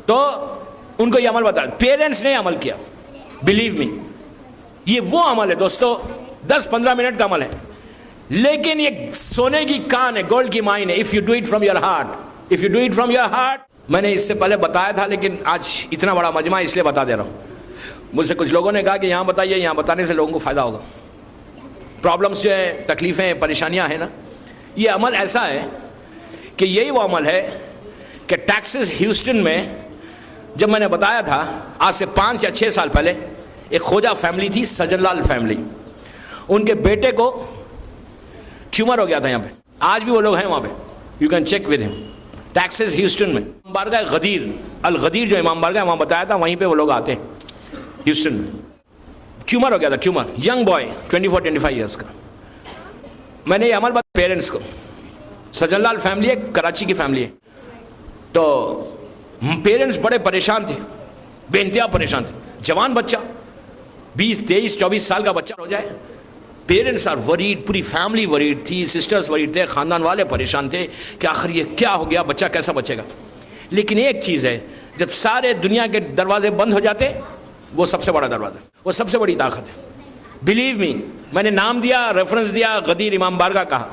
تو ان کو یہ عمل بتا، پیرنٹس نے عمل کیا، بلیو می یہ وہ عمل ہے دوستو، 10-15 منٹ کا عمل ہے، لیکن یہ سونے کی کان ہے، گولڈ کی مائن ہے. If you do it from your heart, if you do it from your heart. میں نے اس سے پہلے بتایا تھا لیکن آج اتنا بڑا مجمع اس لیے بتا دے رہا ہوں. مجھ سے کچھ لوگوں نے کہا کہ یہاں بتائیے، یہاں بتانے سے لوگوں کو فائدہ ہوگا. پرابلمس جو ہیں، تکلیفیں، پریشانیاں ہیں نا، یہ عمل ایسا ہے کہ یہی وہ عمل ہے کہ ٹیکسس ہیوسٹن میں جب میں نے بتایا تھا آج سے 5 یا 6 سال پہلے، ایک خوجہ فیملی تھی، سجن لال فیملی. ان کے بیٹے کو ٹیومر ہو گیا تھا یہاں پہ. آج بھی وہ لوگ ہیں وہاں پہ، یو کین چیک ود ہم. ٹیکسس ہیوسٹن میں بارگاہ غدیر، الغدیر جو امام بارگاہ وہاں بتایا تھا، وہیں پہ وہ لوگ آتے ہیں ہیوسٹن میں. ٹیومر ہو گیا تھا، ٹیومر، ینگ بوائے 24-25 ایئرس کا. میں نے یہ عمل بتا پیرنٹس کو. سجن لال فیملی ہے، کراچی کی فیملی ہے. تو پیرنٹس بڑے پریشان تھے، بے انتہا پریشان تھے. جوان بچہ 20-23-24 سال کا بچہ ہو جائے. پیرنٹس آر وریڈ، پوری فیملی وریڈ تھی، سسٹرز وریڈ تھے، خاندان والے پریشان تھے کہ آخر یہ کیا ہو گیا، بچہ کیسا بچے گا. لیکن ایک چیز ہے، جب سارے دنیا کے دروازے بند ہو جاتے، وہ سب سے بڑا دروازہ، وہ سب سے بڑی طاقت ہے. بلیو می، میں نے نام دیا، ریفرنس دیا، غدیر امام بارگاہ کہا.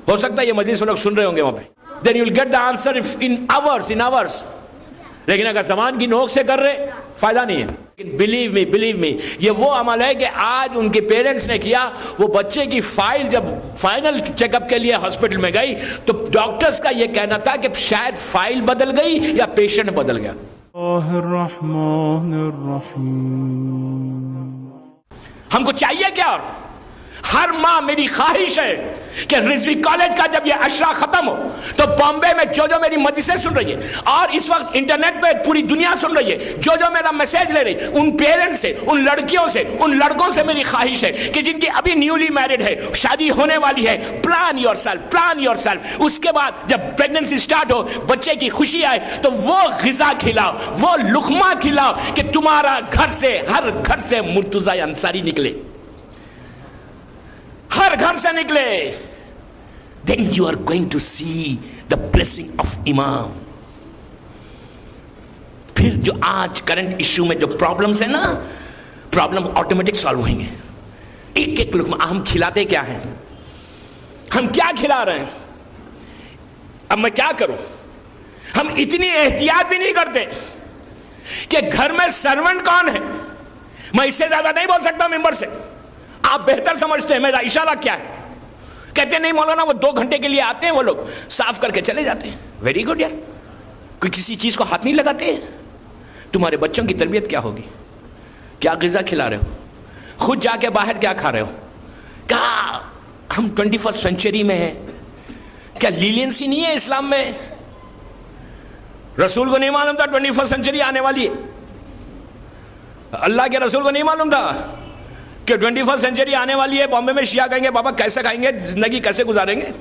ہو سکتا ہے یہ مجلس میں لوگ سن رہے ہوں گے وہاں پہ. Then you'll get the answer if in hours. لیکن اگر زبان کی نوک سے کر رہے، فائدہ نہیں ہے. لیکن believe me یہ وہ عمل ہے کہ آج ان کے پیرنٹس نے کیا. وہ بچے کی فائل جب فائنل چیک اپ کے لیے ہاسپٹل میں گئی تو ڈاکٹرز کا یہ کہنا تھا کہ شاید فائل بدل گئی یا پیشنٹ بدل گیا. الرحمن الرحیم. ہم کو چاہیے کیا؟ اور ہر ماں میری خواہش ہے کہ رضوی کالج کا جب یہ عشرہ ختم ہو تو بامبے میں جو میری مجلسیں سن رہی ہے اور اس وقت انٹرنیٹ پہ پوری دنیا سن رہی ہے، جو میرا میسیج لے رہی، ان پیرنٹس سے، ان لڑکیوں سے، ان لڑکوں سے میری خواہش ہے کہ جن کی ابھی نیولی میرڈ ہے، شادی ہونے والی ہے، پلان یور سیلف. اس کے بعد جب پریگننسی سٹارٹ ہو، بچے کی خوشی آئے تو وہ غذا کھلاؤ، وہ لقمہ کھلاؤ کہ تمہارا گھر سے، ہر گھر سے مرتضی انصاری نکلے، ہر گھر سے نکلے. Then you are going to see the blessing of امام. پھر جو آج کرنٹ ایشو میں جو پرابلمز ہیں نا، پرابلم آٹومیٹک سالو ہوئیں گے. ایک ایک لقمہ. ہم کھلاتے کیا ہیں؟ ہم کیا کھلا رہے ہیں؟ اب میں کیا کروں؟ ہم اتنی احتیاط بھی نہیں کرتے کہ گھر میں سرونٹ کون ہے. میں اس سے زیادہ نہیں بول سکتا ممبر سے، آپ بہتر سمجھتے ہیں میرا اشارہ کیا ہے. کہتے نہیں مولانا وہ 2 گھنٹے کے لیے آتے ہیں، وہ لوگ صاف کر کے چلے جاتے ہیں. ویری گڈ یار، کوئی کسی چیز کو ہاتھ نہیں لگاتے ہیں. تمہارے بچوں کی تربیت کیا ہوگی؟ کیا غذا کھلا رہے ہو؟ خود جا کے باہر کیا کھا رہے ہو؟ کہا ہم 21 سینچری میں ہیں. کیا لینینسی نہیں ہے اسلام میں؟ رسول کو نہیں معلوم تھا 21 سینچری آنے والی ہے. اللہ کے رسول کو نہیں معلوم تھا کہ 21 سینچری آنے والی ہے. بامبے میں شیعہ کہیں گے بابا کیسے کھائیں گے، زندگی کیسے گزاریں گے؟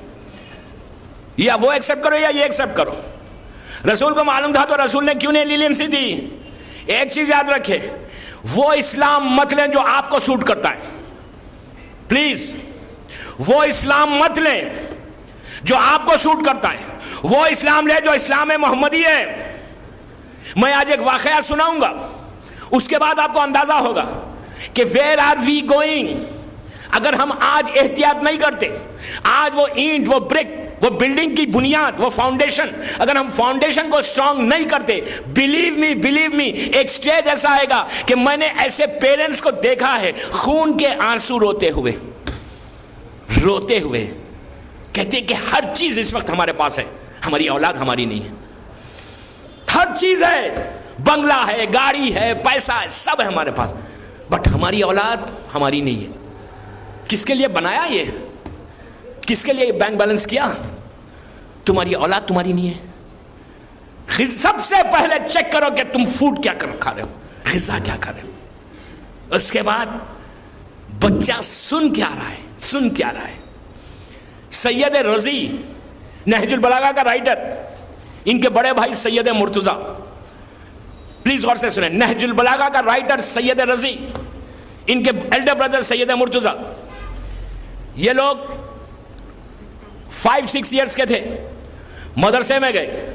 یا وہ ایکسیپٹ کرو یا یہ ایکسیپٹ کرو. رسول کو معلوم تھا تو رسول نے کیوں نہیں لینینسی دی؟ ایک چیز یاد رکھے، وہ اسلام مت لیں جو آپ کو سوٹ کرتا ہے. پلیز وہ اسلام مت لیں جو آپ کو سوٹ کرتا ہے. وہ اسلام لے جو اسلام محمدی ہے. میں آج ایک واقعہ سناؤں گا، اس کے بعد آپ کو اندازہ ہوگا کہ ویئر آر وی گوئنگ. اگر ہم آج احتیاط نہیں کرتے، آج وہ اینٹ، وہ برک، وہ بلڈنگ کی بنیاد، وہ فاؤنڈیشن، اگر ہم فاؤنڈیشن کو اسٹرانگ نہیں کرتے، بلیو می ایک سٹیج ایسا آئے گا کہ میں نے ایسے پیرنٹس کو دیکھا ہے خون کے آنسو روتے ہوئے کہتے ہیں کہ ہر چیز اس وقت ہمارے پاس ہے، ہماری اولاد ہماری نہیں ہے. ہر چیز ہے، بنگلہ ہے، گاڑی ہے، پیسہ ہے، سب ہے ہمارے پاس، بٹ ہماری اولاد ہماری نہیں ہے. کس کے لیے بنایا یہ؟ کس کے لیے بینک بیلنس کیا؟ تمہاری اولاد تمہاری نہیں ہے. سب سے پہلے چیک کرو کہ تم فوڈ کیا کھا رہے ہو، غذا کیا کھا رہے ہو. اس کے بعد بچہ سن کیا رہا ہے. سید رضی نہج البلاغہ کا رائٹر، ان کے بڑے بھائی سید مرتضی، پلیز غور سے سنیں، نہج البلاغہ کا رائٹر سید رضی، ان کے ایلڈر بردر سید مرتضی. یہ لوگ 5-6 ایئرس کے تھے، مدرسے میں گئے.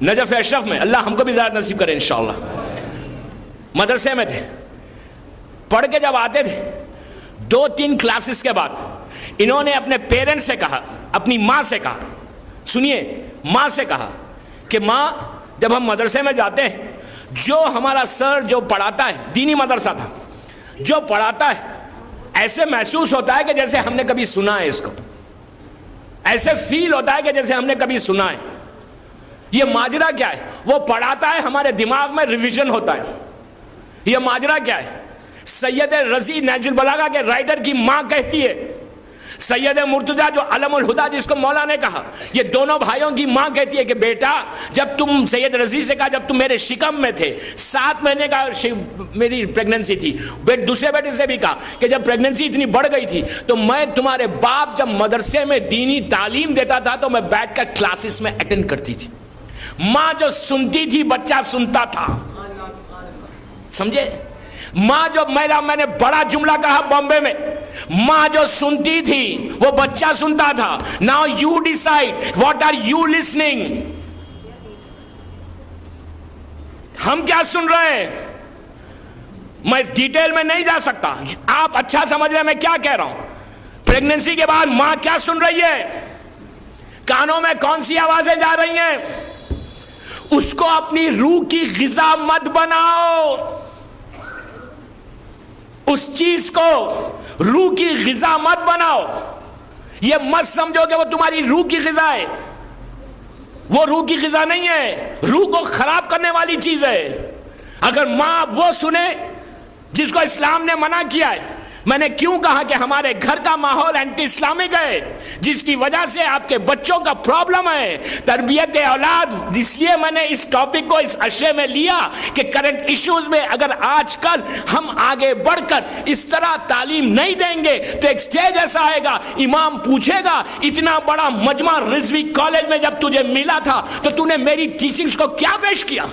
نجف اشرف میں، اللہ ہم کو بھی زیادہ نصیب کرے انشاءاللہ. مدرسے میں تھے، پڑھ کے جب آتے تھے 2-3 کلاسز کے بعد انہوں نے اپنے پیرنٹس سے کہا، اپنی ماں سے کہا، سنیے، ماں سے کہا کہ ماں جب ہم مدرسے میں جاتے ہیں جو ہمارا سر جو پڑھاتا ہے، دینی مدرسہ تھا، جو پڑھاتا ہے ایسے محسوس ہوتا ہے کہ جیسے ہم نے کبھی سنا ہے، اس کو ایسے فیل ہوتا ہے کہ جیسے ہم نے کبھی سنا ہے. یہ ماجرا کیا ہے؟ وہ پڑھاتا ہے، ہمارے دماغ میں ریویژن ہوتا ہے. یہ ماجرا کیا ہے؟ سید رضی نہج البلاغہ کے رائٹر کی ماں کہتی ہے، سید مرتضیٰ جو علم الہدا جس کو مولا نے کہا، یہ دونوں بھائیوں کی ماں کہتی ہے کہ بیٹا جب تم، سید رضی سے کہا جب تم میرے شکم میں تھے، 7 مہینے کا میری پریگننسی تھی، دوسرے بیٹے سے بھی کہا کہ جب پریگننسی اتنی بڑھ گئی تھی تو میں تمہارے باپ جب مدرسے میں دینی تعلیم دیتا تھا تو میں بیٹھ کر کلاسز میں اٹینڈ کرتی تھی. ماں جو سنتی تھی بچہ سنتا تھا. سمجھے؟ ماں جو میں نے بڑا جملہ کہا بامبے میں، ماں جو سنتی تھی وہ بچہ سنتا تھا. Now you decide what are you listening. ہم کیا سن رہے ہیں؟ میں ڈیٹیل میں نہیں جا سکتا، آپ اچھا سمجھ رہے ہیں میں کیا کہہ رہا ہوں. پریگننسی کے بعد ماں کیا سن رہی ہے، کانوں میں کون سی آوازیں جا رہی ہیں، اس کو اپنی روح کی غذا مت بناؤ. اس چیز کو روح کی غذا مت بناؤ. یہ مت سمجھو کہ وہ تمہاری روح کی غذا ہے، وہ روح کی غذا نہیں ہے، روح کو خراب کرنے والی چیز ہے. اگر ماں وہ سنے جس کو اسلام نے منع کیا ہے. میں نے کیوں کہا کہ ہمارے گھر کا ماحول اینٹی اسلامک ہے، جس کی وجہ سے آپ کے بچوں کا پرابلم ہے تربیت اولاد. اس لیے میں نے اس ٹاپک کو اس اشرے میں لیا کہ کرنٹ ایشوز میں اگر آج کل ہم آگے بڑھ کر اس طرح تعلیم نہیں دیں گے تو ایک سٹیج ایسا آئے گا، امام پوچھے گا اتنا بڑا مجمع رضوی کالج میں جب تجھے ملا تھا تو تو نے میری ٹیچنگز کو کیا پیش کیا.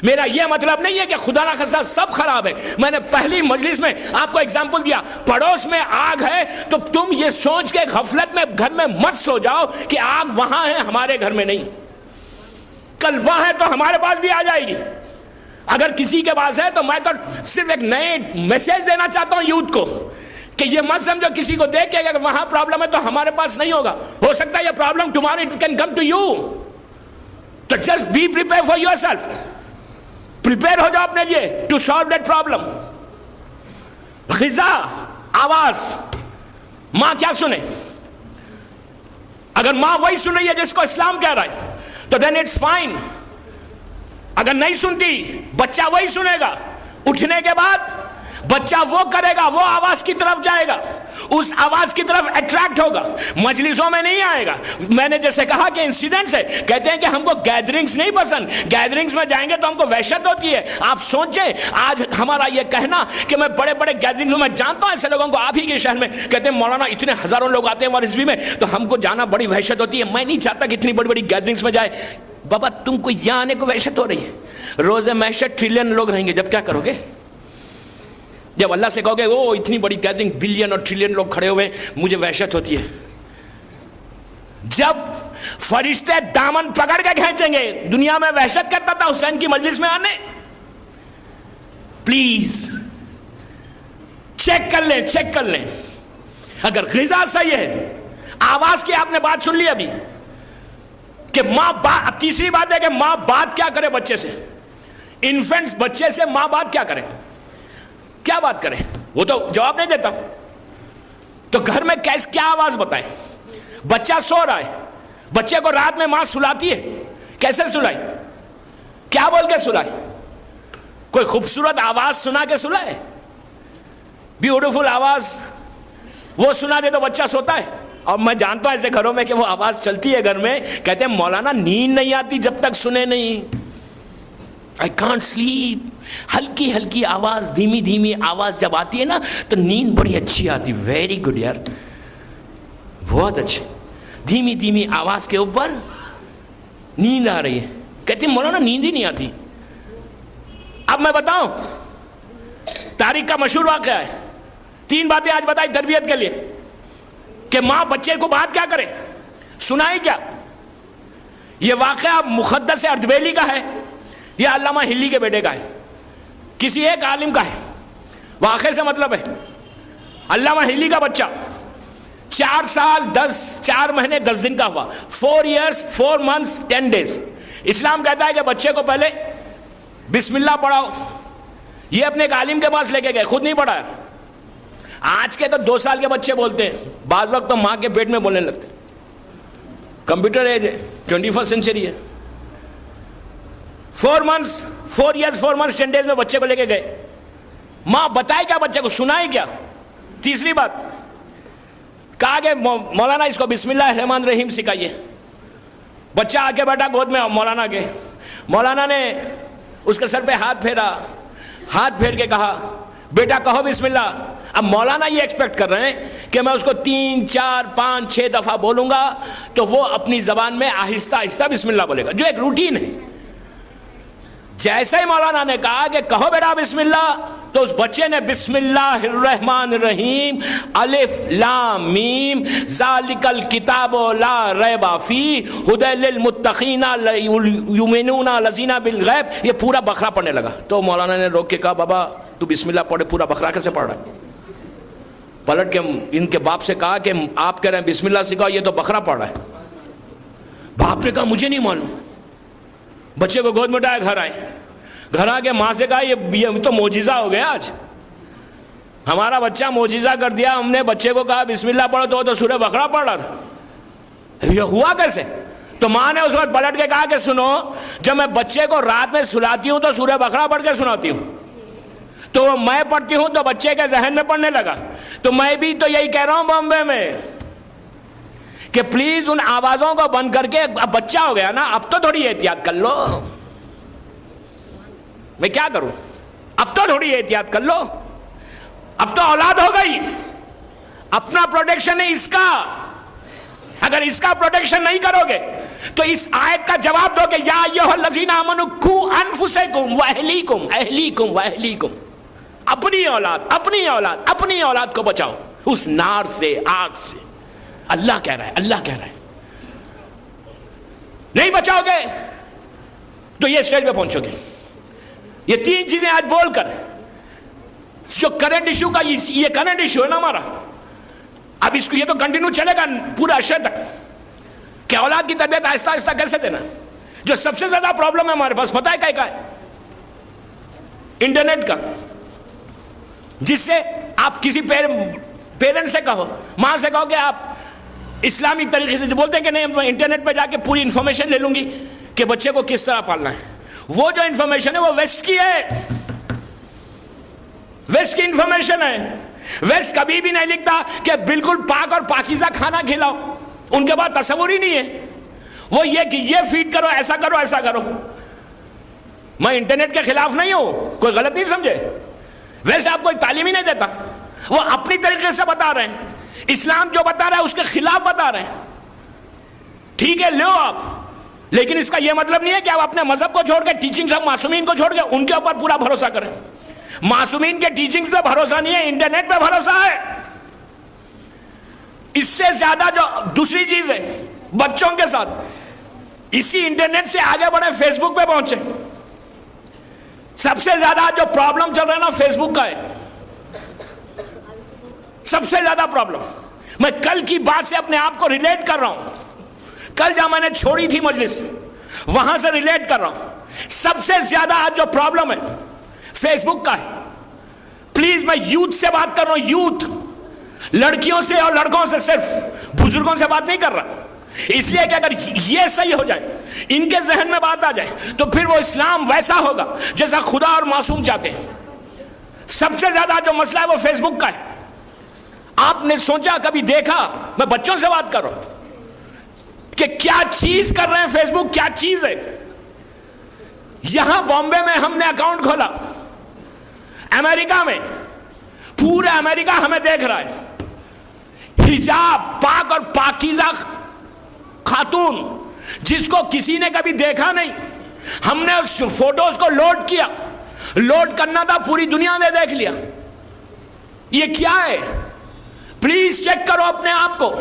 میرا یہ مطلب نہیں ہے کہ خدا نہ خواستہ سب خراب ہے. میں نے پہلی مجلس میں آپ کو اگزامپل دیا، پڑوس میں آگ ہے تو تم یہ سوچ کے غفلت میں گھر میں مت سو جاؤ کہ آگ وہاں ہے ہمارے گھر میں نہیں، کل وہاں ہے تو ہمارے پاس بھی آ جائے گی. اگر کسی کے پاس ہے تو میں تو صرف ایک نئے میسج دینا چاہتا ہوں یوتھ کو کہ یہ مت سمجھو کسی کو دیکھ کے اگر وہاں پرابلم ہے تو ہمارے پاس نہیں ہوگا. ہو سکتا ہے یہ problem tomorrow it can come to you. تو just be prepare for yourself. Prepare ہو جاؤ اپنے لیے ٹو سالو دیٹ پرابلم. غذا، آواز، ماں کیا سنے؟ اگر ماں وہی سن رہی ہے جس کو اسلام کہہ رہا ہے تو دین اٹس فائن. اگر نہیں سنتی بچہ وہی سنے گا، اٹھنے کے بعد بچہ وہ کرے گا، وہ آواز کی طرف جائے گا، اس آواز کی طرف اٹریکٹ ہوگا، مجلسوں میں نہیں آئے گا. میں نے جیسے کہا کہ انسیڈنٹس ہے، کہتے ہیں کہ ہم کو گیدرنگز نہیں پسند، گیدرنگز میں جائیں گے تو ہم کو وحشت ہوتی ہے. آپ سوچیں آج ہمارا یہ کہنا کہ میں بڑے بڑے گیدرنگز میں جانتا ہوں ایسے لوگوں کو آپ ہی کے شہر میں کہتے ہیں مولانا اتنے ہزاروں لوگ آتے ہیں رضوی میں تو ہم کو جانا بڑی وحشت ہوتی ہے. میں نہیں چاہتا کہ اتنی بڑی بڑی گیدرنگز میں جائے. بابا تم کو یہاں آنے کو وحشت ہو رہی ہے، روز محشر ٹریلین لوگ رہیں گے، جب کیا کرو گے؟ جب اللہ سے کہو گے وہ اتنی بڑی گیدرنگ بلین اور ٹریلین لوگ کھڑے ہوئے مجھے وحشت ہوتی ہے. جب فرشتے دامن پکڑ کے کھینچیں گے، دنیا میں وحشت کرتا تھا حسین کی مجلس میں آنے. پلیز چیک کر لیں. اگر غذا صحیح ہے، آواز کی آپ نے بات سن لی ابھی کہ ماں بات. اب تیسری بات ہے کہ ماں بات کیا کرے بچے سے. انفنٹس بچے سے ماں بات کیا کرے، کیا بات کرے؟ وہ تو جواب نہیں دیتا. تو گھر میں کیا آواز بتائیں؟ بچہ سو رہا ہے، بچے کو رات میں ماں سلاتی ہے، کیسے سلائے؟ کیا بول کے سلائے؟ کوئی خوبصورت آواز سنا کے سلائے؟ بیوٹیفل آواز وہ سنا دے تو بچہ سوتا ہے. اور میں جانتا ہوں ایسے گھروں میں کہ وہ آواز چلتی ہے گھر میں، کہتے ہیں مولانا نیند نہیں آتی جب تک سنے نہیں. I can't sleep. ہلکی ہلکی آواز، دھیمی دھیمی آواز جب آتی ہے نا تو نیند بڑی اچھی آتی. ویری گڈ یار، بہت اچھے. دھیمی دھیمی آواز کے اوپر نیند آ رہی ہے. کہتے ہیں مولانا نیند ہی نہیں آتی. اب میں بتاؤں، تاریخ کا مشہور واقعہ ہے. 3 باتیں آج بتائی تربیت کے لیے کہ ماں بچے کو بات کیا کرے، سنائے کیا. یہ واقعہ مقدس اردبیلی کا ہے یا علامہ ہلی کے بیٹے کا ہے؟ کسی ایک عالم کا ہے. واقعے سے مطلب ہے علامہ ہلی کا بچہ 4 سال 4 مہینے 10 دن کا ہوا. 4 years 4 months 10 days. اسلام کہتا ہے کہ بچے کو پہلے بسم اللہ پڑھاؤ. یہ اپنے ایک عالم کے پاس لے کے گئے, خود نہیں پڑھا. آج کے تو 2 سال کے بچے بولتے ہیں, بعض وقت تو ماں کے پیٹ میں بولنے لگتے ہیں. کمپیوٹر ایج ہے, 21st سینچری ہے. 4 years 4 months 10 days میں بچے کو لے کے گئے. ماں بتائے کیا بچے کو, سنائے کیا؟ تیسری بات کہا کہ مولانا اس کو بسم اللہ الرحمن الرحیم سکھائیے. بچہ آگے بیٹھا گود میں مولانا کے. مولانا نے اس کے سر پہ ہاتھ پھیرا, ہاتھ پھیر کے کہا بیٹا کہو بسم اللہ. اب مولانا یہ ایکسپیکٹ کر رہے ہیں کہ میں اس کو 3 4 5 6 دفعہ بولوں گا تو وہ اپنی زبان میں آہستہ آہستہ بسم اللہ بولے گا, جو ایک روٹین ہے. جیسے ہی مولانا نے کہا کہ کہو بیٹا بسم اللہ, تو اس بچے نے بسم اللہ الرحمن الرحیم الف لام میم ذالک الکتاب لا ریب فیہ ھدی للمتقین یؤمنون الذین بالغیب, یہ پورا بقرہ پڑھنے لگا. تو مولانا نے روک کے کہا بابا تو بسم اللہ پڑھے, پورا بقرہ کیسے پڑھ رہا ہے؟ پلٹ کے ان کے باپ سے کہا کہ آپ کہہ رہے ہیں بسم اللہ سکھاؤ, یہ تو بقرہ پڑھ رہا ہے. باپ نے کہا مجھے نہیں معلوم. بچے کو گود میں اٹھایا, گھر آئے. گھر آ کے ماں سے کہا یہ تو معجزہ ہو گیا, آج ہمارا بچہ معجزہ کر دیا. ہم نے بچے کو کہا بسم اللہ پڑھو تو وہ تو سورہ بقرہ پڑھ رہا تھا, یہ ہوا کیسے؟ تو ماں نے اس وقت پلٹ کے کہا کہ سنو, جب میں بچے کو رات میں سلاتی ہوں تو سورہ بقرہ پڑھ کے سناتی ہوں, تو میں پڑھتی ہوں تو بچے کے ذہن میں پڑھنے لگا. تو میں بھی تو یہی کہہ رہا ہوں بامبے میں کہ پلیز ان آوازوں کو بند کر کے, اب بچہ ہو گیا نا, اب تو تھوڑی احتیاط کر لو. میں کیا کروں, اب تو تھوڑی احتیاط کر لو. اب تو اولاد ہو گئی, اپنا پروٹیکشن ہے اس کا. اگر اس کا پروٹیکشن نہیں کرو گے تو اس آیت کا جواب دو کہ یا ایھا الذین آمنوا قوا انفسکم واہلیکم واہلیکم, اپنی اولاد کو بچاؤ اس نار سے, آگ سے. اللہ کہہ رہا ہے نہیں بچاؤ گے تو یہ اسٹیج پہ پہنچو گے. یہ 3 چیزیں آج بول کر, جو کرنٹ ایشو کا, یہ کرنٹ ایشو ہے نا ہمارا, اب اس کو یہ تو کنٹینیو چلے گا پورا عشرے تک کہ اولاد کی تربیت آہستہ آہستہ کیسے دینا. جو سب سے زیادہ پرابلم ہے ہمارے پاس پتہ ہے کیا ہے؟ انٹرنیٹ کا. جس سے آپ کسی پیرنٹ سے کہو, ماں سے کہو کہ آپ اسلامی طریقے سے, بولتے ہیں کہ نہیں میں انٹرنیٹ پہ جا کے پوری انفارمیشن لے لوں گی کہ بچے کو کس طرح پالنا ہے. وہ جو انفارمیشن ہے وہ ویسٹ کی ہے, ویسٹ کی انفارمیشن ہے. ویسٹ کبھی بھی نہیں لکھتا کہ بالکل پاک اور پاکیزہ کھانا کھلاؤ, ان کے بعد تصور ہی نہیں ہے. وہ یہ کہ یہ فیڈ کرو, ایسا کرو ایسا کرو. میں انٹرنیٹ کے خلاف نہیں ہوں, کوئی غلط نہیں سمجھے. ویسے آپ کو تعلیم ہی نہیں دیتا, وہ اپنی طریقے سے بتا رہے ہیں. اسلام جو بتا رہا ہے اس کے خلاف بتا رہے ہیں. ٹھیک ہے لو آپ, لیکن اس کا یہ مطلب نہیں ہے کہ آپ اپنے مذہب کو چھوڑ کے, ٹیچنگ معصومین کو چھوڑ کے ان کے اوپر پورا بھروسہ کریں. معصومین کے ٹیچنگ پہ بھروسہ نہیں ہے, انٹرنیٹ پہ بھروسہ ہے. اس سے زیادہ جو دوسری چیز ہے بچوں کے ساتھ, اسی انٹرنیٹ سے آگے بڑھے, فیس بک پہ پہنچے. سب سے زیادہ جو پرابلم چل رہا ہے نا فیس بک کا ہے, سب سے زیادہ پرابلم. میں کل کی بات سے اپنے آپ کو ریلیٹ کر رہا ہوں. کل جہاں میں نے چھوڑی تھی مجلس, وہاں سے ریلیٹ کر رہا ہوں. سب سے زیادہ آج جو پرابلم ہے فیس بک کا ہے. پلیز میں یوتھ سے بات کر رہا ہوں, یوتھ, لڑکیوں سے اور لڑکوں سے, صرف بزرگوں سے بات نہیں کر رہا. اس لیے کہ اگر یہ صحیح ہو جائے, ان کے ذہن میں بات آ جائے, تو پھر وہ اسلام ویسا ہوگا جیسا خدا اور معصوم چاہتے ہیں. سب سے زیادہ جو مسئلہ ہے وہ فیس بک کا ہے. آپ نے سوچا, کبھی دیکھا, میں بچوں سے بات کر رہا ہوں, کہ کیا چیز کر رہے ہیں فیس بک, کیا چیز ہے. یہاں بامبے میں ہم نے اکاؤنٹ کھولا, امریکہ میں پورا امریکہ ہمیں دیکھ رہا ہے. حجاب, پاک اور پاکیزہ خاتون جس کو کسی نے کبھی دیکھا نہیں, ہم نے اس فوٹوز کو لوڈ کیا. لوڈ کرنا تھا, پوری دنیا نے دیکھ لیا. یہ کیا ہے؟ پلیز چیک کرو اپنے آپ کو.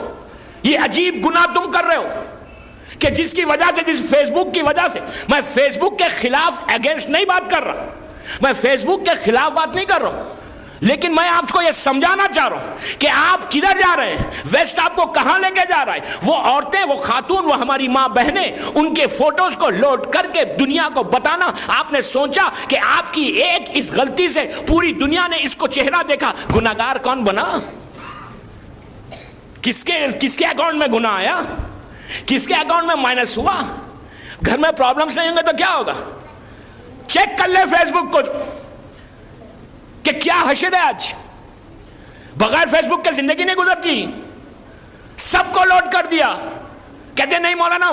یہ عجیب گناہ تم کر رہے ہو کہ جس کی وجہ سے, جس فیس بک کی وجہ سے, میں فیس بک کے خلاف اگینسٹ نہیں بات کر رہا, میں فیس بک کے خلاف بات نہیں کر رہا ہوں, لیکن میں آپ کو یہ سمجھانا چاہ رہا ہوں کہ آپ کدھر جا رہے ہیں, ویسٹ آپ کو کہاں لے کے جا رہا ہے. وہ عورتیں, وہ خاتون, وہ ہماری ماں بہنیں, ان کے فوٹوز کو لوڈ کر کے دنیا کو بتانا. آپ نے سوچا کہ آپ کی ایک اس غلطی سے پوری دنیا نے اس کو چہرہ دیکھا. گناہگار کون بنا؟ کس کے اکاؤنٹ میں گناہ آیا؟ کس کے اکاؤنٹ میں مائنس ہوا؟ گھر میں پرابلمز نہیں ہوں گے تو کیا ہوگا؟ چیک کر لے فیس بک کو کہ کیا حشر ہے. آج بغیر فیس بک کے زندگی نہیں گزرتی. سب کو لوڈ کر دیا. کہتے نہیں مولانا,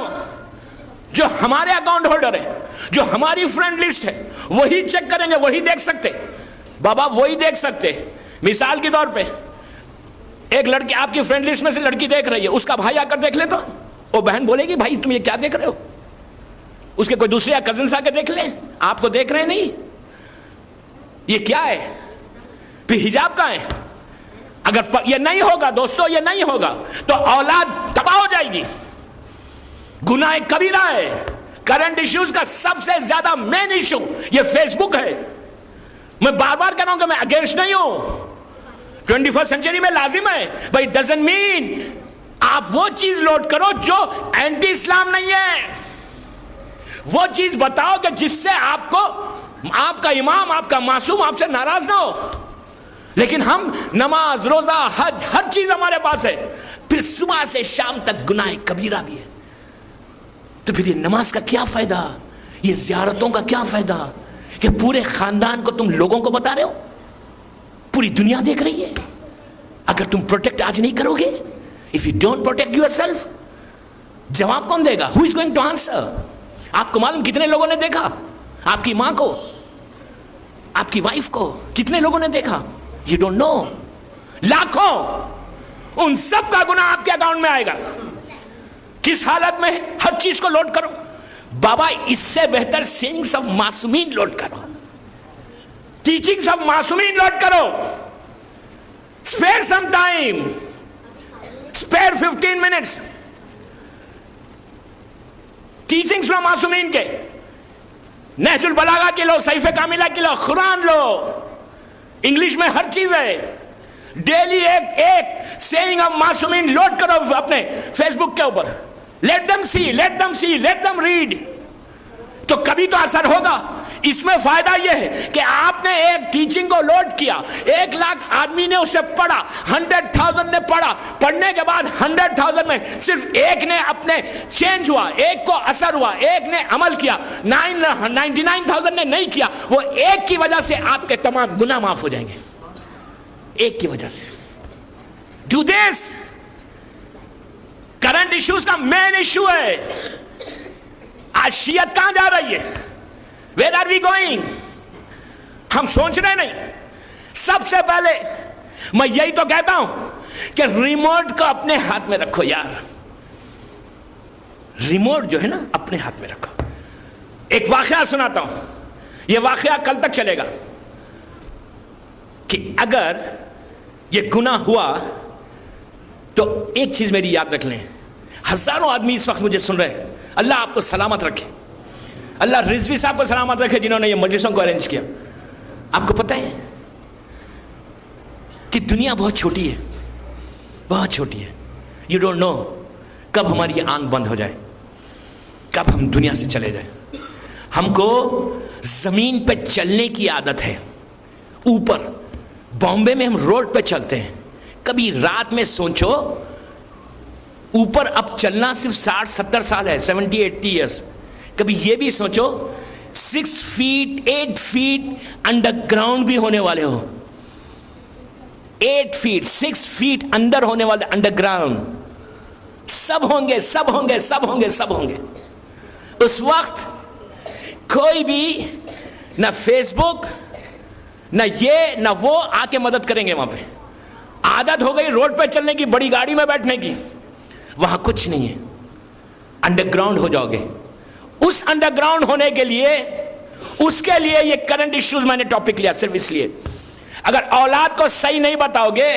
جو ہمارے اکاؤنٹ ہولڈر ہے, جو ہماری فرینڈ لسٹ ہے, وہی چیک کریں گے, وہی دیکھ سکتے. بابا وہی دیکھ سکتے. مثال کے طور پہ ایک لڑکی آپ کی فرینڈ لسٹ میں سے لڑکی دیکھ رہی ہے, اس کا بھائی آ کر دیکھ لے تو وہ بہن بولے گی بھائی تم یہ کیا دیکھ رہے ہو؟ اس کے کوئی دوسرے یا کزنس آ کے دیکھ لیں, آپ کو دیکھ رہے نہیں, یہ کیا ہے؟ پھر حجاب کا ہے. اگر یہ نہیں ہوگا دوستو, یہ نہیں ہوگا تو اولاد تباہ ہو جائے گی. گناہ کبیرہ ہے. کرنٹ ایشوز کا سب سے زیادہ مین ایشو یہ فیس بک ہے. میں بار بار کہہ رہا ہوں کہ میں اگینسٹ نہیں ہوں, 21st سینچری میں لازم ہے, بٹ اٹ ڈزنٹ مین آپ وہ چیز لوڈ کرو جو اینٹی اسلام نہیں ہے. وہ چیز بتاؤ کہ جس سے آپ کو آپ کا امام, آپ کا معصوم آپ سے ناراض نہ ہو. لیکن ہم نماز, روزہ, حج, ہر چیز ہمارے پاس ہے, پھر صبح سے شام تک گناہ کبیرہ بھی ہے. تو پھر یہ نماز کا کیا فائدہ, یہ زیارتوں کا کیا فائدہ کہ پورے خاندان کو تم لوگوں کو بتا رہے ہو, پوری دنیا دیکھ رہی ہے. اگر تم پروٹیکٹ آج نہیں کرو گے, if you don't protect yourself, جواب کون دے گا؟ who is going to answer? آپ کو معلوم کتنے لوگوں نے دیکھا آپ کی ماں کو, آپ کی وائف کو, کتنے لوگوں نے دیکھا؟ you don't know. لاکھوں. ان سب کا گناہ آپ کے اکاؤنٹ میں آئے گا. کس حالت میں؟ ہر چیز کو لوڈ کرو. بابا اس سے بہتر سینگس آف معصومین لوڈ کرو, ٹیچنگز آف معصومین لوڈ کرو. Spare some time, spare 15 minutes teachings from معصومین کے. نہج البلاغہ کے لو, صحیفہ کاملہ کے لو, قرآن لو, انگلش میں ہر چیز ہے. ڈیلی ایک سیئنگ آف معصومین لوڈ کرو اپنے فیس بک کے اوپر. لیٹ دم سی, لیٹ دم سی, لیٹ دم ریڈ. تو کبھی تو اثر ہوگا. اس میں فائدہ یہ ہے کہ آپ نے ایک ٹیچنگ کو لوڈ کیا, 1,00,000 آدمی نے اسے پڑھا, 100,000 نے پڑھا, پڑھنے کے بعد 100,000 میں صرف ایک نے اپنے چینج ہوا, ایک کو اثر ہوا, ایک نے عمل کیا, 99,000 نے نہیں کیا. وہ ایک کی وجہ سے آپ کے تمام گناہ معاف ہو جائیں گے, ایک کی وجہ سے. Do this. کرنٹ ایشوز کا مین ایشو ہے. آج شیعت کہاں جا رہی ہے؟ Where are we going? ہم سوچ رہے نہیں. سب سے پہلے میں یہی تو کہتا ہوں کہ ریموٹ کو اپنے ہاتھ میں رکھو یار. ریموٹ جو ہے نا اپنے ہاتھ میں رکھو. ایک واقعہ سناتا ہوں, یہ واقعہ کل تک چلے گا. کہ اگر یہ گناہ ہوا تو ایک چیز میری یاد رکھ لیں. ہزاروں آدمی اس وقت مجھے سن رہے ہیں, اللہ آپ کو سلامت رکھے, اللہ رضوی صاحب کو سلامت رکھے جنہوں نے یہ مجلسوں کو ارینج کیا. آپ کو پتہ ہے کہ دنیا بہت چھوٹی ہے, بہت چھوٹی ہے. یو ڈونٹ نو کب ہماری آنکھ بند ہو جائے, کب ہم دنیا سے چلے جائیں. ہم کو زمین پہ چلنے کی عادت ہے. اوپر بامبے میں ہم روڈ پہ چلتے ہیں. کبھی رات میں سوچو, اوپر اب چلنا صرف 60-70 سال ہے, 70-80 ایئرس. کبھی یہ بھی سوچو 6 فیٹ 8 فیٹ انڈر گراؤنڈ بھی ہونے والے ہو. 8 فیٹ 6 فیٹ اندر ہونے والے انڈر گراؤنڈ سب ہوں گے, سب ہوں گے, سب ہوں گے, سب ہوں گے. اس وقت کوئی بھی نہ فیس بک نہ یہ نہ وہ آ کے مدد کریں گے. وہاں پہ عادت ہو گئی روڈ پہ چلنے کی, بڑی گاڑی میں بیٹھنے کی. وہاں کچھ نہیں ہے, انڈر گراؤنڈ ہو جاؤ گے. اس انڈر گراؤنڈ ہونے کے لیے, اس کے لیے یہ کرنٹ ایشوز میں نے ٹاپک لیا صرف اس لیے. اگر اولاد کو صحیح نہیں بتاؤ گے،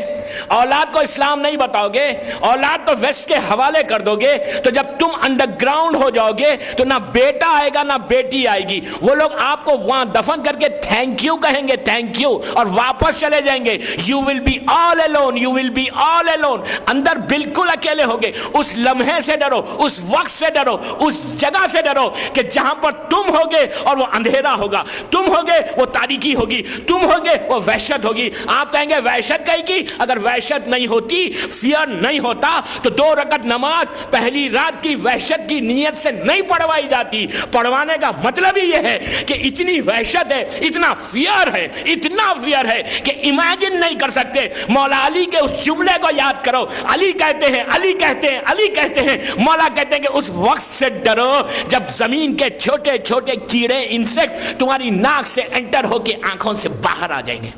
اولاد کو اسلام نہیں بتاؤ گے، اولاد کو ویسٹ کے حوالے کر دو گے، تو جب تم انڈر گراؤنڈ ہو جاؤ گے تو نہ بیٹا آئے گا نہ بیٹی آئے گی. وہ لوگ آپ کو وہاں دفن کر کے تھینک یو کہیں گے، تھینک یو، اور واپس چلے جائیں گے. You will be all alone, you will be all alone. اندر بالکل اکیلے ہوگے. اس لمحے سے ڈرو، اس وقت سے ڈرو، اس جگہ سے ڈرو کہ جہاں پر تم ہوگے اور وہ اندھیرا ہوگا، تم ہوگے وہ تاریکی ہوگی، تم ہوگے وہ وحشت ہوگی. آپ کہیں گے وحشت کہیں کی؟ اگر وحشت نہیں ہوتی، فیئر نہیں ہوتا، تو 2 رکعت نماز پہلی رات کی وحشت کی نیت سے نہیں پڑھوائی جاتی. پڑھوانے کا مطلب ہی یہ ہے کہ اتنی وحشت ہے، اتنا فیئر ہے، اتنا فیئر ہے کہ امیجن نہیں کر سکتے. مولا علی کے اس جملے کو یاد کرو. علی کہتے ہیں، علی کہتے ہیں، علی کہتے ہیں، مولا کہتے ہیں کہ اس وقت سے ڈرو جب زمین کے چھوٹے چھوٹے کیڑے، انسیکٹ تمہاری ناک سے انٹر ہو کے آنکھوں سے باہر آ جائیں گے.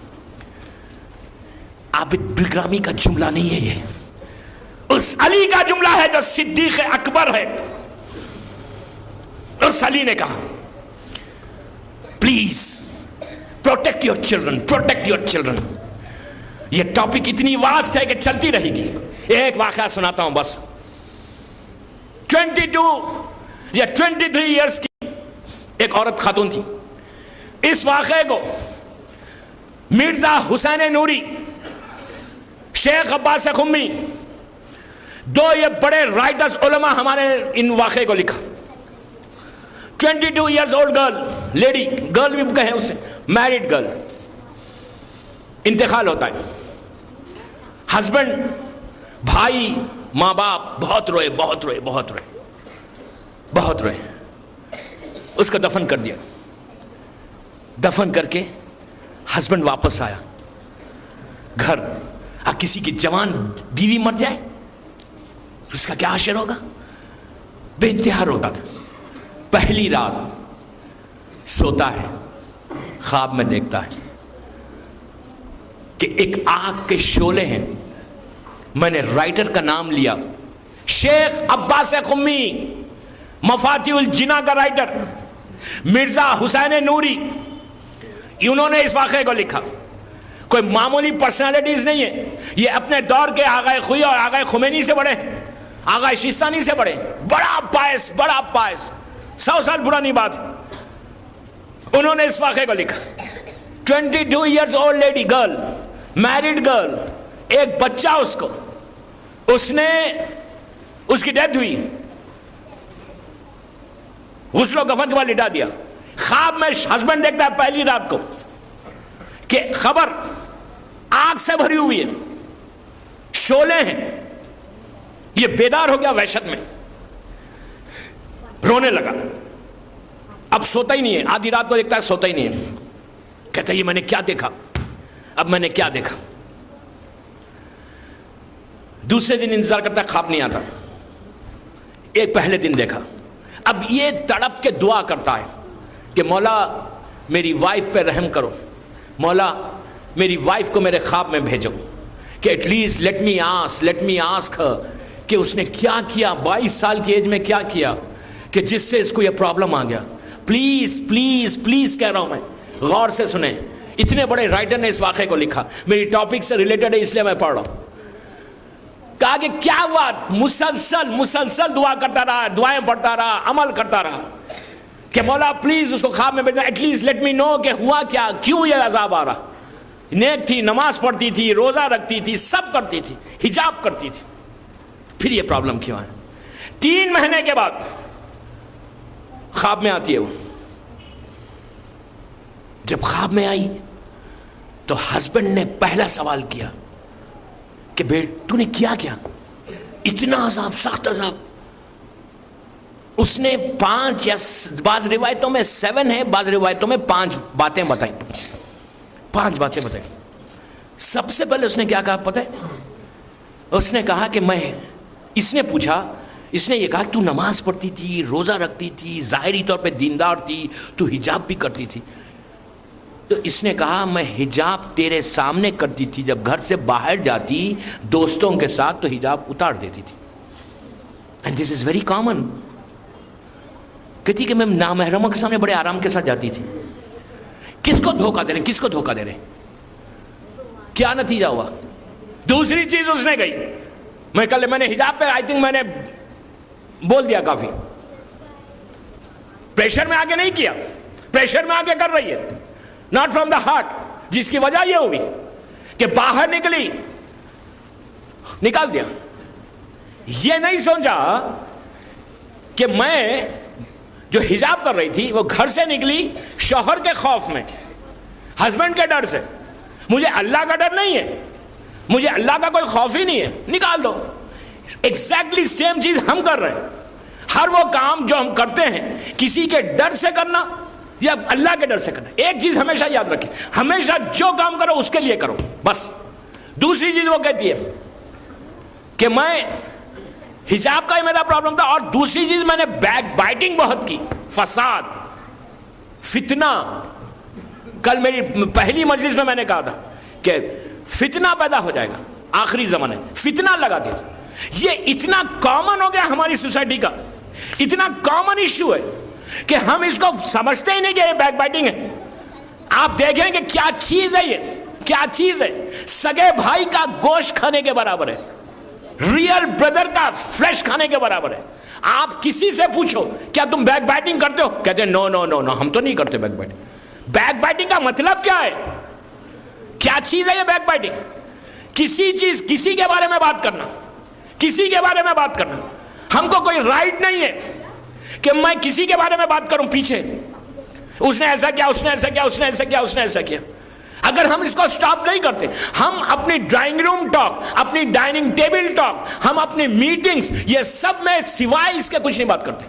عابد بلگرامی کا جملہ نہیں ہے یہ، اس علی کا جملہ ہے جو صدیق اکبر ہے. اس علی نے کہا please protect your children, protect your children. یہ ٹاپک اتنی واسٹ ہے کہ چلتی رہے گی. ایک واقعہ سناتا ہوں بس. 22 یا 23 ایئرس کی ایک عورت خاتون تھی. اس واقعے کو مرزا حسین نوری، شیخ عباس قمی، 2 یہ بڑے رائٹرز علماء ہمارے ان واقعے کو لکھا. 22 years old girl, lady, girl بھی کہیں اسے، میرڈ گرل، انتقال ہوتا ہے. ہسبینڈ، بھائی، ماں باپ بہت روئے، بہت روئے، بہت روئے، بہت روئے. اس کو دفن کر دیا. دفن کر کے ہسبینڈ واپس آیا گھر. اب کسی کی جوان بیوی مر جائے اس کا کیا حشر ہوگا؟ بے انتہا روتا تھا. پہلی رات سوتا ہے، خواب میں دیکھتا ہے کہ ایک آگ کے شعلے ہیں. میں نے رائٹر کا نام لیا، شیخ عباس قمی، مفاتیح الجنا کا رائٹر مرزا حسین نوری. انہوں نے اس واقعے کو لکھا. کوئی معمولی پرسنالٹیز نہیں ہے یہ. اپنے دور کے آغا خوئی اور آغا خمینی سے بڑے، آغا شیستانی سے بڑے، بڑا باعث، بڑا باعث، 100 سال پرانی بات. انہوں نے اس واقعے کو لکھا. 22 years old lady, girl, married girl, ایک بچہ اس کو، اس کی ڈیتھ ہوئی، غسل و کفن کے بعد لٹا دیا. خواب میں ہسبینڈ دیکھتا ہے پہلی رات کو کہ خبر آگ سے بھری ہوئی ہے، شعلے ہیں. یہ بیدار ہو گیا وحشت میں، رونے لگا. اب سوتا ہی نہیں ہے، آدھی رات کو دیکھتا ہے سوتا ہی نہیں ہے. کہتا ہے یہ میں نے کیا دیکھا، اب میں نے کیا دیکھا. دوسرے دن انتظار کرتا ہے، خواب نہیں آتا. ایک پہلے دن دیکھا. اب یہ تڑپ کے دعا کرتا ہے کہ مولا میری وائف پہ رحم کرو، مولا میری وائف کو میرے خواب میں بھیجو، کہ at least let me ask her کہ اس نے کیا کیا 22 سال کی ایج میں، کیا کیا کہ جس سے اس کو یہ پرابلم آ گیا. پلیز پلیز پلیز کہہ رہا ہوں میں، غور سے سنیں. اتنے بڑے رائٹر نے اس واقعے کو لکھا، میری ٹاپک سے ریلیٹڈ ہے اس لیے میں پڑھ رہا ہوں. کہا کہ کیا ہوا، مسلسل دعا کرتا رہا، دعائیں پڑھتا رہا، عمل کرتا رہا کہ مولا پلیز اس کو خواب میں بھیجنا، ایٹ لیسٹ لیٹ می نو کہ ہوا کیا، کیوں یہ عذاب آ رہا. نیک تھی، نماز پڑھتی تھی، روزہ رکھتی تھی، سب کرتی تھی، حجاب کرتی تھی، پھر یہ پرابلم کیوں ہے. 3 مہینے کے بعد خواب میں آتی ہے وہ. جب خواب میں آئی تو ہسبینڈ نے پہلا سوال کیا کہ تو نے کیا کیا، اتنا عذاب، سخت عذاب. اس نے 5 یا بعض روایتوں میں 7 ہے، بعض روایتوں میں 5 باتیں بتائیں. 5 باتیں بتائیں. سب سے پہلے اس نے کیا کہا پتہ ہے؟ اس نے کہا کہ اس نے پوچھا، اس نے یہ کہا کہ تو نماز پڑھتی تھی، روزہ رکھتی تھی، ظاہری طور پہ دیندار تھی، تو حجاب بھی کرتی تھی. تو اس نے کہا میں حجاب تیرے سامنے کرتی تھی، جب گھر سے باہر جاتی دوستوں کے ساتھ تو حجاب اتار دیتی تھی. And this is very common. کہتی کہ میں نامحرموں کے سامنے بڑے آرام کے ساتھ جاتی تھی. کس کو دھوکہ دے رہے ہیں، کس کو دھوکہ دے رہے ہیں؟ کیا نتیجہ ہوا؟ دوسری چیز اس نے کہی، میں نے حجاب پہ آئی تھنک میں نے بول دیا کافی، پریشر میں آگے نہیں کیا، پریشر میں آگے کر رہی ہے، ناٹ فرام دا ہارٹ، جس کی وجہ یہ ہوئی کہ باہر نکلی، نکال دیا. یہ نہیں سوچا کہ میں جو حجاب کر رہی تھی وہ گھر سے نکلی شوہر کے خوف میں، ہسبینڈ کے ڈر سے، مجھے اللہ کا ڈر نہیں ہے، مجھے اللہ کا کوئی خوف ہی نہیں ہے، نکال دو. ایگزیکٹلی سیم چیز ہم کر رہے ہیں. ہر وہ کام جو ہم کرتے ہیں کسی کے ڈر سے کرنا یا اللہ کے ڈر سے کرنا. ایک چیز ہمیشہ یاد رکھیں، ہمیشہ جو کام کرو اس کے لیے کرو بس. دوسری چیز وہ کہتی ہے کہ میں حجاب کا ہی میرا پرابلم تھا، اور دوسری چیز میں نے بیک بائٹنگ بہت کی، فساد، فتنہ. کل میری پہلی مجلس میں نے کہا تھا کہ فتنہ پیدا ہو جائے گا آخری زمانے، فتنہ لگاتے تھے. یہ اتنا کامن ہو گیا ہماری سوسائٹی کا، اتنا کامن ایشو ہے کہ ہم اس کو سمجھتے ہی نہیں کہ یہ بیک بائٹنگ ہے. آپ دیکھیں کہ کیا چیز ہے، یہ کیا چیز ہے. سگے بھائی کا گوشت کھانے کے برابر ہے، ریئل بردر کا فلیش کھانے کے برابر ہے. آپ کسی سے پوچھو کیا تم بیک بائٹنگ کرتے ہو، کہتے ہیں نو نو نو نو، ہم تو نہیں کرتے بیک بائٹنگ. بیک بائٹنگ کا مطلب کیا ہے؟ کیا چیز ہے یہ بیک بائٹنگ؟ کسی کے بارے میں بات کرنا، کسی کے بارے میں بات کرنا. ہم کو کوئی رائٹ نہیں ہے کہ میں کسی کے بارے میں بات کروں پیچھے، اس نے ایسا کیا، اس نے ایسا کیا، اس نے ایسا کیا، اس نے ایسا کیا. اگر ہم اس کو سٹاپ نہیں کرتے، ہم اپنی ڈرائنگ روم ٹاک، اپنی ڈائننگ ٹیبل ٹاک، ہم اپنی میٹنگز، یہ سب میں سوائے اس کے کچھ نہیں بات کرتے.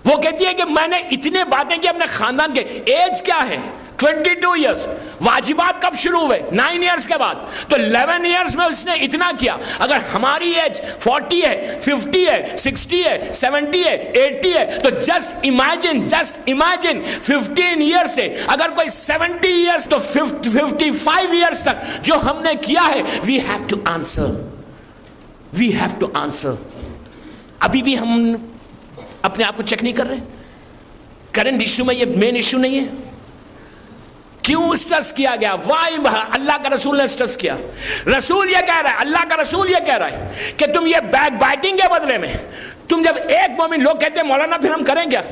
وہ کہتی ہے کہ میں نے اتنے باتیں کی اپنے خاندان کے. ایج کیا ہے؟ 22 ایئرس. واجبات کب شروع ہوئے؟ 9 ایئرس کے بعد. تو 11 ایئرس میں اس نے اتنا کیا. اگر ہماری ایج 40 ہے، 50 ہے، 60 ہے، 70 ہے، 80 ہے، تو جسٹ امیجن 15 ایئرس سے اگر کوئی 70 ایئرس تو 55 ایئرس تک جو ہم نے کیا ہے، وی ہیو ٹو آنسر. ابھی بھی ہم اپنے آپ کو چیک نہیں کر رہے. کرنٹ ایشو میں یہ مین ایشو نہیں ہے. کیوں سٹرس کیا گیا؟ وائی اللہ کا رسول نے سٹرس کیا. رسول یہ کہہ رہا ہے، اللہ کا رسول یہ کہہ رہا ہے کہ تم یہ بیک بائٹنگ کے بدلے میں، تم جب ایک مومن، لوگ کہتے ہیں مولانا پھر ہم کریں کیا؟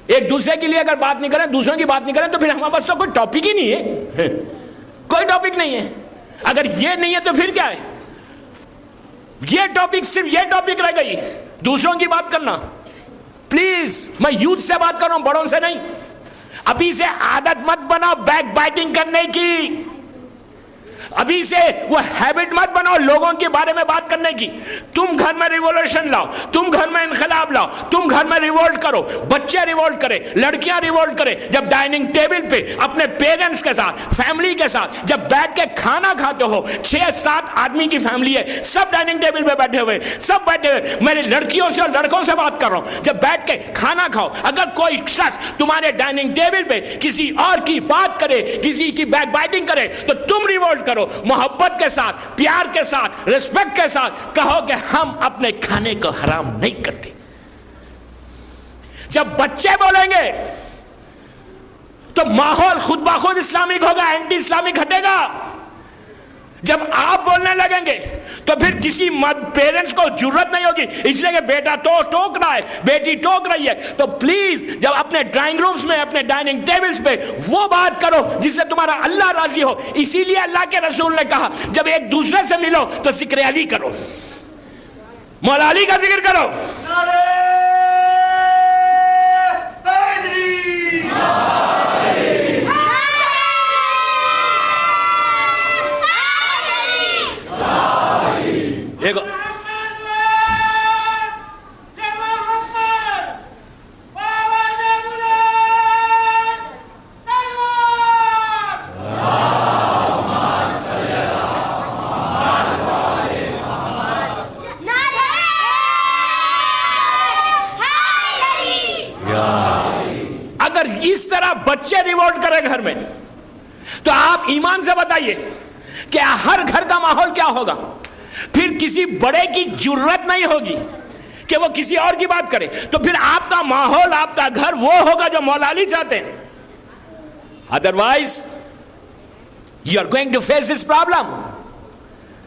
ایک دوسرے کے لیے اگر بات نہیں کریں، دوسروں کی بات نہیں کریں، تو پھر ہمارے پاس تو کوئی ٹاپک ہی نہیں ہے. کوئی ٹاپک نہیں ہے. اگر یہ نہیں ہے تو پھر کیا ہے؟ یہ ٹاپک صرف یہ ٹاپک رہ گئی، دوسروں کی بات کرنا. پلیز میں یوتھ سے بات کر رہا ہوں، بڑوں سے نہیں. ابھی سے عادت مت بناؤ بیک بائٹنگ کرنے کی. ابھی سے وہ ہیبٹ مت بناؤ لوگوں کے بارے میں بات کرنے کی. تم گھر میں ریوولوشن لاؤ، تم گھر میں انقلاب لاؤ، تم گھر میں ریوولٹ کرو، بچے ریوولٹ کرے، لڑکیاں ریوولٹ کرے. جب ڈائننگ ٹیبل پہ اپنے پیرنٹس کے ساتھ، فیملی کے ساتھ جب بیٹھ کے کھانا کھاتے ہو، 6-7 آدمی کی فیملی ہے، سب ڈائننگ ٹیبل پہ بیٹھے ہوئے، سب بیٹھے ہوئے. میری لڑکیوں سے اور لڑکوں سے بات کر رہا ہوں. جب بیٹھ کے کھانا کھاؤ، اگر کوئی شخص تمہارے ڈائننگ ٹیبل پہ کسی اور کی بات کرے، کسی کی بیک بائٹنگ کرے، تو تم ریوولٹ کرو. محبت کے ساتھ، پیار کے ساتھ، ریسپیکٹ کے ساتھ کہو کہ ہم اپنے کھانے کو حرام نہیں کرتے. جب بچے بولیں گے تو ماحول خود بخود اسلامک ہوگا، اینٹی اسلامک ہٹے گا. جب آپ بولنے لگیں گے تو پھر کسی پیرنٹس کو جرت نہیں ہوگی، اس لیے کہ بیٹا تو ٹوک رہا ہے، بیٹی ٹوک رہی ہے. تو پلیز جب اپنے ڈرائنگ رومز میں، اپنے ڈائننگ ٹیبلز پہ وہ بات کرو جس سے تمہارا اللہ راضی ہو. اسی لیے اللہ کے رسول نے کہا جب ایک دوسرے سے ملو تو ذکر علی کرو، مولا علی کا ذکر کرو. دیکھو اگر اس طرح بچے ریوولٹ کریں گھر میں تو آپ ایمان سے بتائیے کہ ہر گھر کا ماحول کیا ہوگا. پھر کسی بڑے کی جرت نہیں ہوگی کہ وہ کسی اور کی بات کرے. تو پھر آپ کا ماحول، آپ کا گھر وہ ہوگا جو مولا علی چاہتے ہیں. Otherwise You are going to face this problem.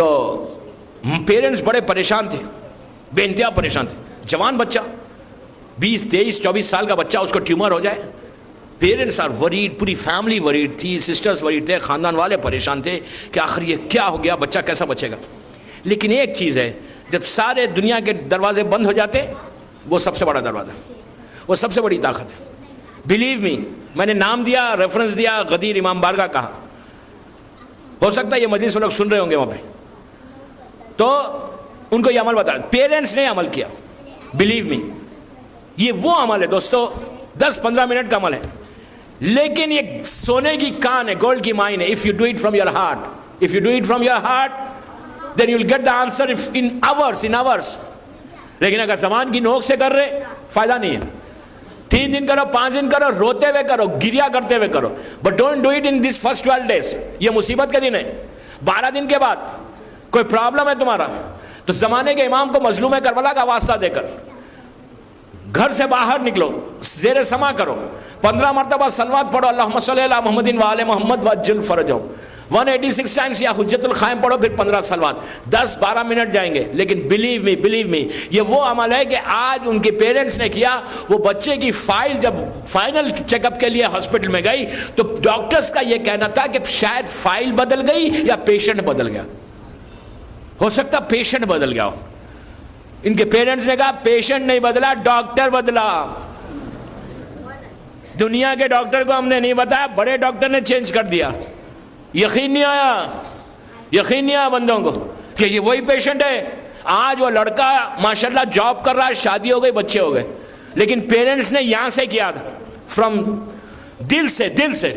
تو پیرنٹس بڑے پریشان تھے, بے انتہا پریشان تھے. جوان بچہ 20 23 24 سال کا بچہ, اس کو ٹیومر ہو جائے. پیرنٹس آر وریڈ, پوری فیملی وریڈ تھی, سسٹرز وریڈ تھے, خاندان والے پریشان تھے کہ آخر یہ کیا ہو گیا, بچہ کیسا بچے گا. لیکن ایک چیز ہے, جب سارے دنیا کے دروازے بند ہو جاتے, وہ سب سے بڑا دروازہ, وہ سب سے بڑی طاقت ہے. بلیو می, میں نے نام دیا, ریفرنس دیا, غدیر امام بارگاہ کہا. ہو سکتا ہے یہ مجلس میں لوگ سن رہے ہوں گے وہاں پہ, تو ان کو یہ عمل بتا. پیرنٹس نے عمل کیا, بلیو می. یہ وہ عمل ہے دوستو, 10-15 منٹ کا عمل ہے, لیکن یہ سونے کی کان ہے, گولڈ کی مائن ہے. if you do it from your heart, if you do it from your heart, then you will get the answer in hours. لیکن اگر زبان کی نوک سے کر رہے, فائدہ نہیں ہے. 3 دن کرو, 5 دن کرو, روتے ہوئے کرو, گریا کرتے ہوئے کرو, but don't do it in this first 12 days. یہ مصیبت کے دن ہے. 12 دن کے بعد کوئی پرابلم ہے تمہارا, تو زمانے کے امام کو مظلوم کربلا کا واسطہ دے کر گھر سے باہر نکلو, زیر سما کرو, 15 مرتبہ صلوات پڑھو, اللہم صلی علی محمد و آل محمد وعجل فرجہم, 186 ٹائمز یا حجت القائم پڑھو, پھر 15 صلوات. 10-12 منٹ جائیں گے. لیکن بلیو می, یہ وہ عمل ہے کہ آج ان کے پیرنٹس نے کیا. وہ بچے کی فائل جب فائنل چیک اپ کے لیے ہاسپٹل میں گئی, تو ڈاکٹرز کا یہ کہنا تھا کہ شاید فائل بدل گئی یا پیشنٹ بدل گیا. ہو سکتا پیشنٹ بدل گیا ہو. ان کے پیرنٹس نے کہا پیشنٹ نہیں بدلا, ڈاکٹر بدلا. دنیا کے ڈاکٹر کو ہم نے نہیں بتایا, بڑے ڈاکٹر نے چینج کر دیا. یقین نہیں آیا بندوں کو کہ یہ وہی پیشنٹ ہے. آج وہ لڑکا ماشاءاللہ جاب کر رہا ہے, شادی ہو گئی, بچے ہو گئے, لیکن پیرنٹس نے یہاں سے کیا تھا, فرام دل سے.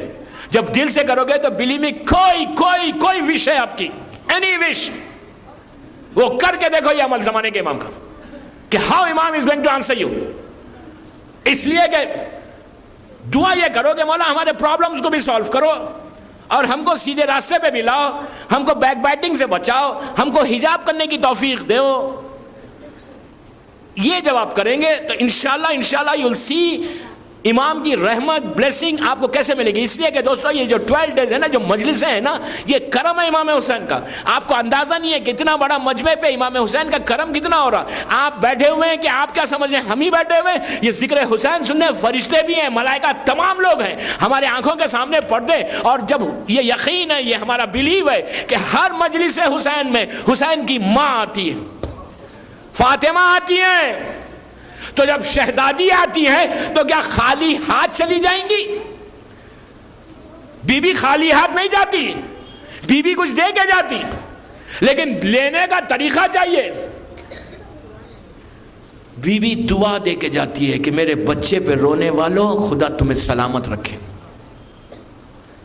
جب دل سے کرو گے تو بلیو می, کوئی وش ہے آپ کی, اینی وش, وہ کر کے دیکھو. یہ عمل زمانے کے امام کا, کہ ہاؤ امام is going to answer you. اس لیے کہ دعا یہ کرو کہ مولا ہمارے پرابلمز کو بھی سالو کرو, اور ہم کو سیدھے راستے پہ بھی لاؤ, ہم کو بیک بائٹنگ سے بچاؤ, ہم کو حجاب کرنے کی توفیق دو. یہ جب آپ کریں گے تو انشاءاللہ یو ول سی امام کی رحمت, بلیسنگ آپ کو کیسے ملے گی. اس لیے کہ دوستو یہ جو 12 ڈیز ہے نا, جو مجلسیں ہیں نا, یہ کرم ہے امام حسین کا. آپ کو اندازہ نہیں ہے کتنا بڑا مجمع پہ امام حسین کا کرم کتنا ہو رہا. آپ بیٹھے ہوئے ہیں کہ آپ کیا سمجھ رہے ہیں, ہم ہی بیٹھے ہوئے ہیں. یہ ذکر حسین سننے فرشتے بھی ہیں, ملائکہ, تمام لوگ ہیں ہمارے آنکھوں کے سامنے پردے. اور جب یہ یقین ہے, یہ ہمارا بلیو ہے کہ ہر مجلس حسین میں حسین کی ماں آتی ہے, فاطمہ آتی ہے, تو جب شہزادی آتی ہے تو کیا خالی ہاتھ چلی جائیں گی؟ بی بی خالی ہاتھ نہیں جاتی, بی بی کچھ دے کے جاتی, لیکن لینے کا طریقہ چاہیے. بی بی دعا دے کے جاتی ہے کہ میرے بچے پہ رونے والوں, خدا تمہیں سلامت رکھے.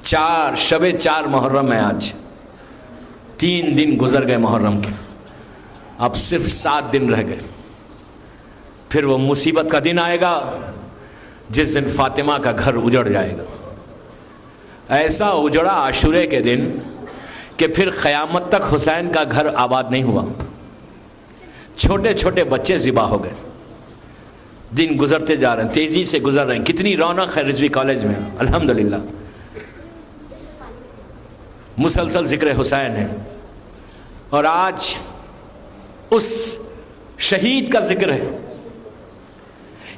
4 محرم ہے آج, 3 دن گزر گئے محرم کے, اب صرف 7 دن رہ گئے. پھر وہ مصیبت کا دن آئے گا جس دن فاطمہ کا گھر اجڑ جائے گا. ایسا اجڑا عاشورے کے دن کہ پھر قیامت تک حسین کا گھر آباد نہیں ہوا. چھوٹے چھوٹے بچے ذبح ہو گئے. دن گزرتے جا رہے ہیں, تیزی سے گزر رہے ہیں. کتنی رونق ہے رضوی کالج میں, الحمدللہ. مسلسل ذکر حسین ہے, اور آج اس شہید کا ذکر ہے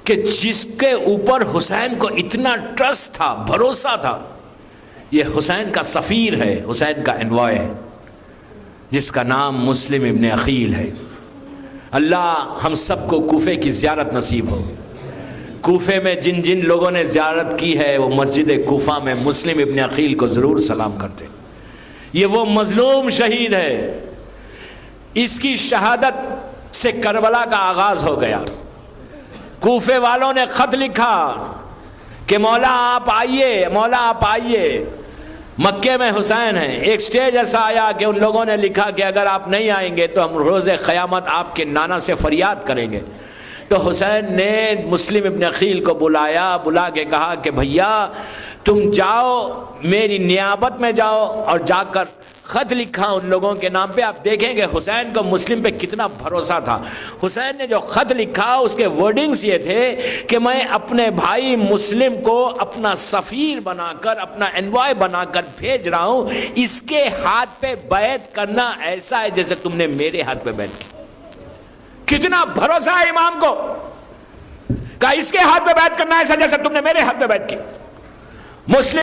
کہ جس کے اوپر حسین کو اتنا ٹرسٹ تھا, بھروسہ تھا. یہ حسین کا سفیر ہے, حسین کا انوائے ہے, جس کا نام مسلم ابن عقیل ہے. اللہ ہم سب کو کوفے کی زیارت نصیب ہو. کوفے میں جن جن لوگوں نے زیارت کی ہے, وہ مسجد کوفہ میں مسلم ابن عقیل کو ضرور سلام کرتے. یہ وہ مظلوم شہید ہے, اس کی شہادت سے کربلا کا آغاز ہو گیا. کوفے والوں نے خط لکھا کہ مولا آپ آئیے, مکے میں حسین ہیں. ایک سٹیج ایسا آیا کہ ان لوگوں نے لکھا کہ اگر آپ نہیں آئیں گے تو ہم روز قیامت آپ کے نانا سے فریاد کریں گے. تو حسین نے مسلم ابن عقیل کو بلا کے کہا کہ بھیا تم جاؤ, میری نیابت میں جاؤ, اور جا کر خط لکھا ان لوگوں کے نام پہ. آپ دیکھیں گے حسین کو مسلم پہ کتنا بھروسہ تھا. حسین نے جو خط لکھا اس کے ورڈنگز یہ تھے کہ میں اپنے بھائی مسلم کو اپنا سفیر بنا کر, اپنا انوائے بنا کر بھیج رہا ہوں, اس کے ہاتھ پہ بیعت کرنا ایسا ہے جیسے تم نے میرے ہاتھ پہ بیعت کی. کتنا بھروسہ ہے امام کو کہ اس کے ہاتھ پہ بیعت کرنا ایسا جیسے تم نے میرے ہاتھ پہ بیعت کی. مسلم